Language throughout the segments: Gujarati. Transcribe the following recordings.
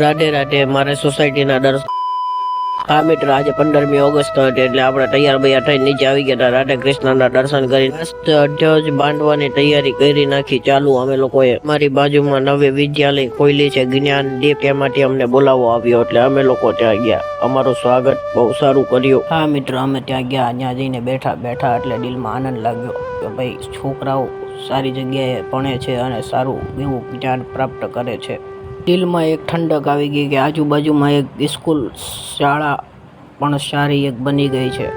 રાધે રાધે મારે સોસાયટીના દર્શન. હા મિત્ર, આજે 15મી ઓગસ્ટ હતી એટલે આપણે તૈયાર બૈયાર થઈને નીચે આવી ગયા હતા. રાધે કૃષ્ણના દર્શન કરી ધ્વજ બાંધવાની તૈયારી કરી નાખી ચાલુ અમે લોકોએ. મારી બાજુમાં નવી વિદ્યાલય ખોલી છે જ્ઞાન દીપ, એમાંથી અમને બોલાવો આવ્યો એટલે અમે લોકો ત્યાં ગયા. અમારું સ્વાગત બહુ સારું કર્યું. હા મિત્ર, અમે ત્યાં ગયા. ત્યાં જઈને બેઠા એટલે દિલમાં આનંદ લાગ્યો કે ભાઈ છોકરાઓ સારી જગ્યાએ ભણે છે અને સારું એવું જ્ઞાન પ્રાપ્ત કરે છે. દિલમાં એક ઠંડક આવી ગઈ કે આજુબાજુમાં એક સ્કૂલ શાળા પણ સારી એક બની ગઈ છે.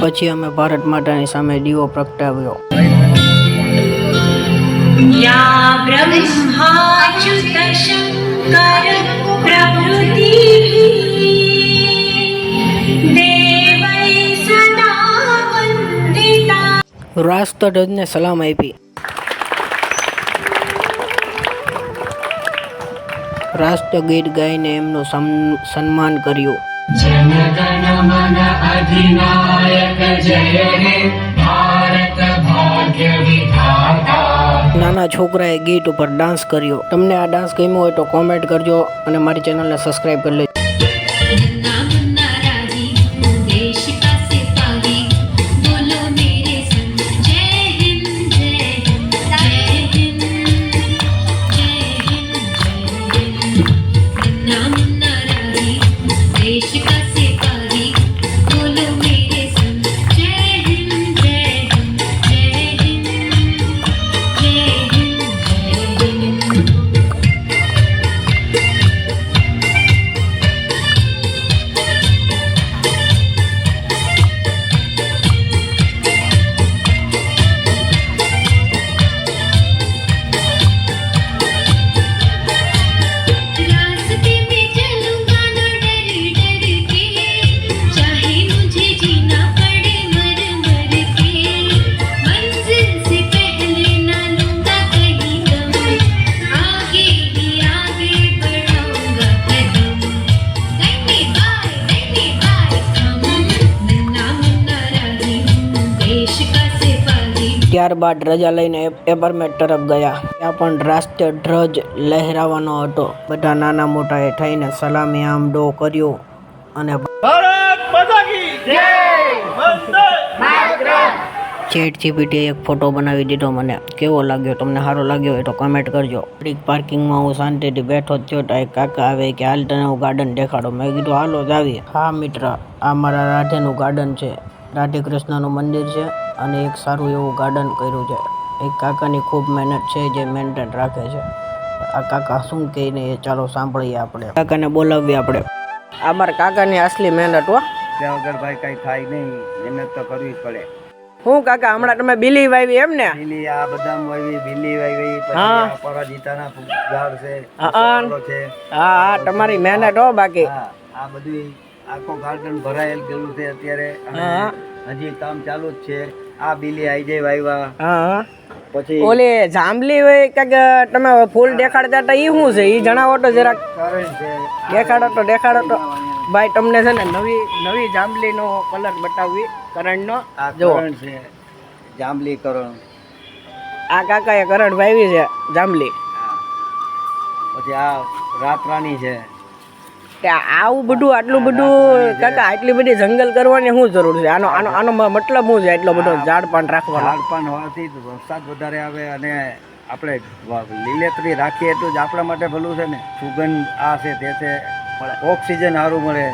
પછી અમે ભારત માતાની સામે દીવો પ્રગટાવ્યો. રાષ્ટ્રધ્વજને સલામ આપી. રાષ્ટ્રગીત ગાઈને એમનું સન્માન કર્યું. जनगण मन अधिनायक जय हे भारत भाग्य विधाता. નાના છોકરાએ ગીત ઉપર ડાન્સ કર્યો. તમને આ ડાન્સ ગમ્યો હોય તો કોમેન્ટ કરજો અને મારી ચેનલને સબસ્ક્રાઇબ કરી લેજો. ત્યારબાદ રજા લઈને એપાર્ટમેન્ટ તરફ ગયા. ત્યાં પણ રાષ્ટ્રધ્વજ લહેરાવાનો હતો. બધા નાના મોટાએ થઈને સલામી આમદો કર્યો અને ચેટ જીપીટીએ એક ફોટો બનાવી દીધો. મને કેવો લાગ્યો? તમને સારો લાગ્યો હોય તો કમેન્ટ કરજો. પાર્કિંગમાં હું શાંતિથી બેઠો થયો તો એક કાકા આવે કે હાલ તને હું ગાર્ડન દેખાડો. મેં કીધું હાલો જ આવીએ. હા મિત્ર, આ મારા રાધેનું ગાર્ડન છે. રાધે કૃષ્ણનું મંદિર છે અને એક સારું એવું ગાર્ડન કર્યું છે. એક કાકાની ખૂબ મહેનત છે જે મેન્ટેન રાખે છે. આ કાકા શું કહીને એ ચાલો સાંભળીએ. આપણે કાકાને બોલાવીએ. આપણે આ મારા કાકાની અસલી મહેનત હો. ત્યાં વગર ભાઈ કઈ થાય નહીં, મહેનત તો કરવી જ પડે. હું કાકા હમણાં તમે બીલી વાવી એમ ને? બીલી આ બદામ વાવી, બીલી વાવી, પછી પરાજીતાના ઝાડ છે, છે. હા તમારી મહેનત હો. બાકી આ બધું આખો ગાર્ડન ભરાયેલ ગયેલું છે અત્યારે અને હજી કામ ચાલુ જ છે. આ બીલી આઈ જાય વાવ્યા. પછી ઓલી જાંબલી હોય કે તમે ફૂલ દેખાડતા હતા ઈ શું છે? ઈ જણાવો તો જરાક. કરણ છે. દેખાડો તો ભાઈ. તમને છે ને નવી જાંબલીનો કલર બતાવવી. કરણનો આ કરણ છે, જાંબલી કરણ. આ કાકાએ કરણ વાવી છે જાંબલી. પછી આ રાતરાણી છે. આવું બધું આટલું બધું કાકા આટલી બધી જંગલ કરવાની શું જરૂર છે? આનો મતલબ શું છે એટલો બધો ઝાડ પાન રાખવાનો? ઝાડ પાન હોવાથી વરસાદ વધારે આવે અને આપણે લીલેતરી રાખીએ એટલું જ આપણા માટે ભલું છે ને. સુગંધ આ છે તે છે, ઓક્સિજન સારું મળે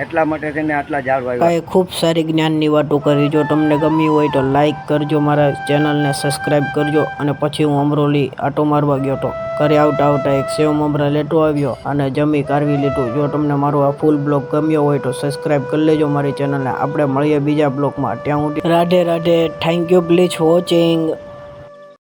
એટલા માટે છે ને આટલા ઝાડ વાવ્યા. ખૂબ સારી જ્ઞાનની વાતો કરી. જો તમને ગમ્યું હોય તો લાઈક કરજો, મારા ચેનલને સબસ્ક્રાઈબ કરજો. અને પછી હું અમરોલી આટો મારવા ગયો હતો. ઘરે આવતા એક સેવ મમરા લેતો આવ્યો અને જમી કારવી લીધું. જો તમને મારો આ ફૂલ બ્લોગ ગમ્યો હોય તો સબસ્ક્રાઈબ કરી લેજો મારી ચેનલને. આપણે મળીએ બીજા બ્લોગમાં. ત્યાં હું Radhe Radhe. Thank you please watching.